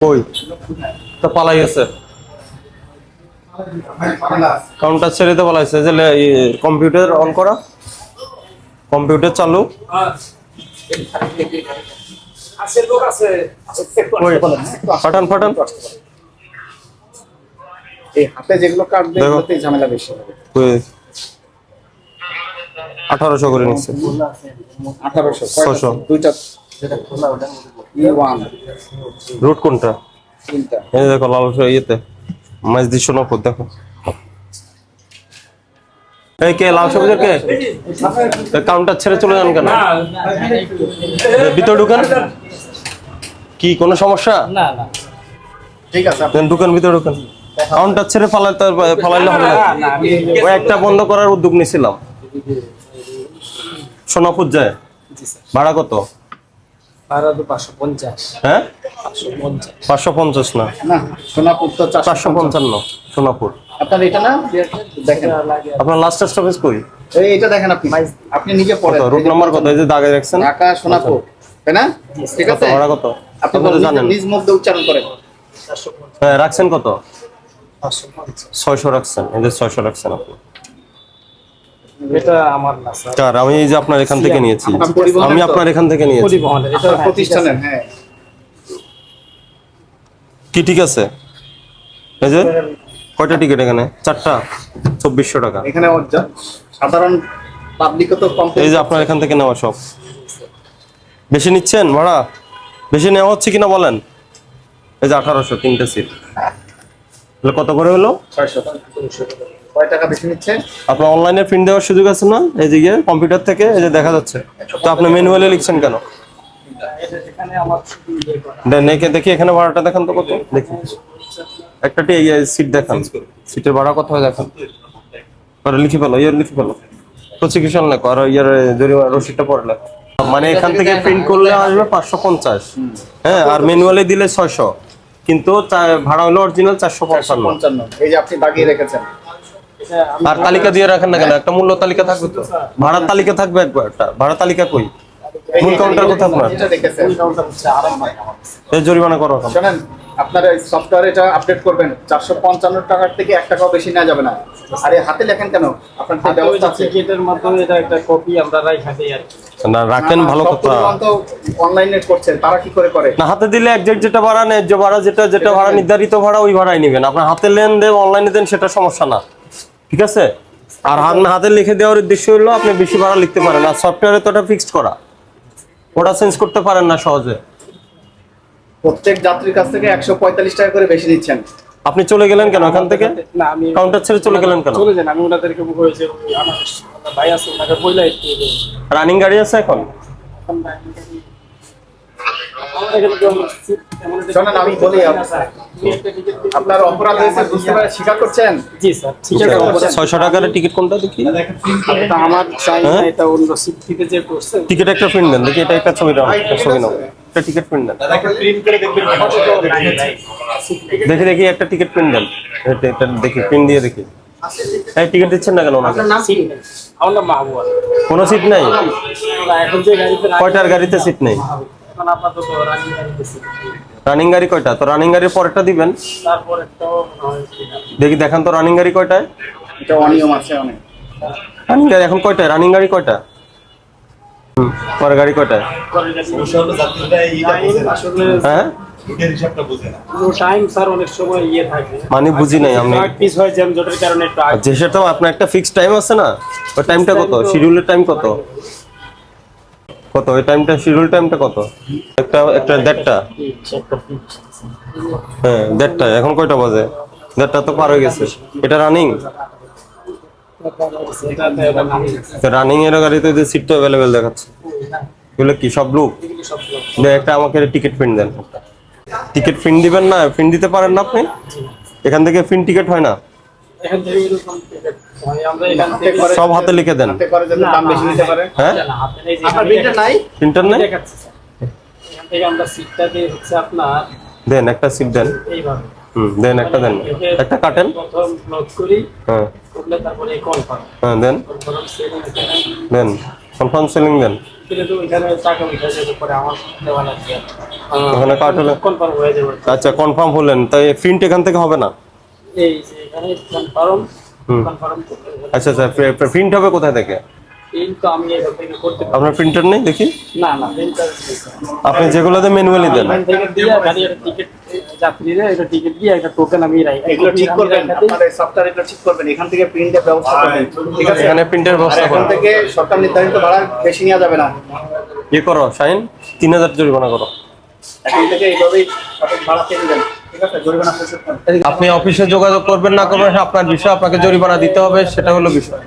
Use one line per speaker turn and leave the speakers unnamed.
কই তো পালাই গেছে, কাউন্টার ছেড়ে তো পালাইছে। যে কম্পিউটার অন করা, কম্পিউটার চালু। ফাটান ফাটান
এই হাতে যেগুলো কাটবে এগুলোতে ঝামেলা বেশি হবে।
1800 করে নিচ্ছে।
1800
600
দুইটা যেটা খোলা ওটা E1
রুট কোনটা?
তিনটা।
এই দেখো লাল ইয়েতে মাছ দিছো না দেখো। এই কে লাল সবুজের কে? কাউন্টার ছেড়ে চলে যান কেন? ভিতরে ঢুকেন। কি কোনো সমস্যা?
না না ঠিক আছে,
দেন ঢুকেন, ভিতরে ঢুকেন। কাউন্টার ছেড়ে ফালাইলে হবে না। ওই একটা বন্ধ করার উদ্যোগ নিয়েছিলাম। সোনাপুর যায় ভাড়া কত?
ভাড়া তো 550।
হ্যাঁ
550
550 না,
না, সোনাপুর তো
455 সোনাপুর।
আপনার এটা না দেখেন,
আপনার লাস্ট স্টপেজ কই?
এই এটা দেখেন, আপনি নিজে পড়েন
রুট নাম্বার কত? এই যে দাগে রাখছেন
ঢাকা সোনাপুর, তাই না? ঠিক আছে,
ভাড়া কত
আপনি জানেন, নিজ মুখে উচ্চারণ করেন।
হ্যাঁ রাখছেন কত? 600 রাখছেন। এই যে 600 রাখছেন আপনি।
এটা আমার না স্যার,
কার? আমি এই যে আপনার এখান থেকে নিয়েছি, আমি আপনার এখান থেকে নিয়েছি।
পরিবহনের এটা প্রতিষ্ঠানের। হ্যাঁ
কি ঠিক আছে? এই যে কয়টা টিকিট এখানে? 4টা, 2400 টাকা।
এখানে সাধারণ পাবলিকও তো কম।
এই যে আপনার এখান থেকে নেওয়া সব। বেশি নিচ্ছেন ভাড়া? বেশি নেওয়া হচ্ছে কিনা বলেন? এই যে 1800 তিনটে সিট, তাহলে কত করে হলো?
600। কয় টাকা বেশি নিচ্ছে?
আপনার অনলাইনে প্রিন্ট দেওয়ার সুযোগ আছে না? এই যে কম্পিউটার থেকে এই যে দেখা যাচ্ছে, তো আপনি ম্যানুয়ালি লিখছেন কেন? দেখি এখানে ভাড়াটা দেখান তো কত দেখি। একটা সিট দেখান, সিটের ভাড়া কত হয় দেখান। লিখে ফেলো, লিখে ফেলো, প্রসিকিউশন লেখো, আর জরিমানা রসিদটা পরে লেখো। মানে এখান থেকে প্রিন্ট করলে আসবে 550, হ্যাঁ, আর ম্যানুয়ালি দিলে 600, কিন্তু ভাড়া হলো অরিজিনাল 455।
এই যে আপনি দাগিয়ে রেখেছেন।
আর তালিকা দিয়ে রাখেন না কেন? একটা মূল্য তালিকা থাকবে তো, ভাড়ার তালিকা থাকবে একবার। একটা ভাড়া তালিকা কই? মূল কাউন্টার কোথায় আপনার?
এটা রেখেছেন, মূল কাউন্টার হচ্ছে আরামবাগ।
এই জরিমানা করো।
শুনেন, আপনার এই সফটওয়্যার এটা আপডেট করবেন, 455 টাকার থেকে 1 টাকাও বেশি নেওয়া যাবে না। আর এই হাতে লেখেন কেন? আপনার তো ব্যবস্থা আছে, টিকেটের মাধ্যমে এটা একটা কপি আমরা রাখা দেই আর কি।
না রাখেন, ভালো কথা।
তো অনলাইনে করছেন, তারা কি করে?
না, হাতে দিলে একজ্যাক্ট যেটা ভাড়া নেয়, যে ভাড়া যেটা ভাড়া নির্ধারিত ভাড়া ওই ভাড়াই নেবেন। আপনার হাতে লেন দেন, অনলাইনে দেন, সেটা সমস্যা না, ঠিক আছে? আর হাতে লিখে দেওয়ার উদ্দেশ্য হলো আপনি বেশি ভাড়া লিখতে পারেন। আর সফটওয়্যারে তো ওটা ফিক্সড করা, ওটা চেঞ্জ করতে পারেন না সহজে।
প্রত্যেক যাত্রীর কাছ থেকে 145 টাকা করে বেশি নিচ্ছেন।
আপনি চলে গেলেন কেন এখান থেকে?
না, আমি
কাউন্টার ছেড়ে চলে গেলেন কেন?
চলে যান, আমি ওনাদেরকে বলেছি, আমার ভাই আছে, ওনাকে বইলা একটু
রানিং গাড়ি আছে এখন?
শোনেন, আমি বলি, আপনার অপরাধ হয়েছে, বুঝতে পারে, স্বীকার করছেন? জি স্যার, স্বীকার করছেন।
600 টাকার টিকিট কোনটা দেখি?
এটা আমার চাই না, এটা অন্য সিট থেকে যে করছে।
টিকিট একটা প্রিন্ট দেন দেখি, এটা একটা ছবি দাও, ছবি নাও, একটা টিকিট প্রিন্ট দেন।
প্রিন্ট করে দেখবেন,
দেখি একটা টিকিট প্রিন্ট দেন, এটা দেখি, প্রিন্ট দিয়ে দেখি। এই টিকিট দিচ্ছেন না কেন ওনাকে?
আপনার নাম কি? আমার নাম মাহবুব।
কোনো সিট নাই?
এখন যে গাড়িতে
কয়টার গাড়িতে সিট নেই?
এখন আপাতত রানিং গাড়িতে সিট।
রানিং গাড়ি কয়টা? তো রানিং গাড়ির পরেরটা দিবেন।
তারপরে তো
দেখি দেখান তো রানিং গাড়ি কয়টায়?
এটা অনিয়ম আছে অনেক।
রানিং গাড়ি এখন কয়টায়? রানিং গাড়ি কয়টা? পরে গাড়ি কয়টায়? হ্যাঁ
টাইম স্যার অনেক সময় ইয়ে থাকে,
মানে বুঝি নাই আমি।
পিস হয় জ্যাম জটের কারণে একটু আগে।
যে সেটা আপনার একটা ফিক্সড টাইম আছে না, ওই টাইমটা কত? শিডিউলের টাইম কত? ওই টাইমটা, শিডিউল টাইমটা কত? একটা 1:30। হ্যাঁ 1:30। এখন কয়টা বাজে? 1:30 তো পার হয়ে গেছে। এটা রানিং এর গাড়িতে যে সিট তো অ্যাভেলেবেল দেখাচ্ছে, এগুলো কি সব লোক? একটা আমাকে টিকিট প্রিন্ট দেন। টিকিট প্রিন্ট দিবেন না? প্রিন্ট দিতে পারেন না আপনি? এখান থেকে প্রিন্ট টিকিট হয় না? সব হাতে লিখে দেন। হ্যাঁ প্রিন্টার নাই? দেন একটা সিট দেন। দেন একটা দেন, একটা কাটেন। হ্যাঁ দেন কনফার্ম সেলিং দেন,
কিন্তু এখানে টাকা উঠে যেতে পারে আমার দেওয়া লাগবে
ওখানে কাট হলে
কনফার্ম হয়ে যাবে।
আচ্ছা কনফার্ম হলেন, তাই প্রিন্ট এখান থেকে হবে না?
এই যে এখানে কনফার্ম
হুম।
কনফার্ম করতে হবে।
আচ্ছা আচ্ছা, প্রিন্ট হবে কোথায় থেকে?
এই তো আমি এখান থেকে করতে পারি।
আপনার প্রিন্টার নেই দেখি?
না না প্রিন্টার
আপনি যেগুলোতে ম্যানুয়ালি দেন।
এখান থেকে দিয়ে গাড়ির টিকিট যাত্রীরা এটা টিকিট দিয়ে একটা টোকেন আমি রাখি।
এগুলো ঠিক করবেন, আপনারা সফটওয়্যার এগুলো ঠিক করবেন, এখান থেকে প্রিন্টের ব্যবস্থা করবেন, ঠিক আছে?
এখানে প্রিন্টের
আর
ব্যবস্থা
এখান
করো।
থেকে সরকার নির্ধারিত ভাড়া বেশি নেওয়া যাবে না।
ইয়ে করো শাইন, 3000 জরিমানা করো।
এখন থেকে এইভাবেই সঠিক ভাড়া পেয়ে যাবেন, ঠিক আছে? জরিমানা পরিশোধ করেন।
আপনি অফিসে যোগাযোগ করবেন না করবেন সেটা আপনার বিষয়, আপনাকে জরিমানা দিতে হবে, সেটা হলো বিষয়।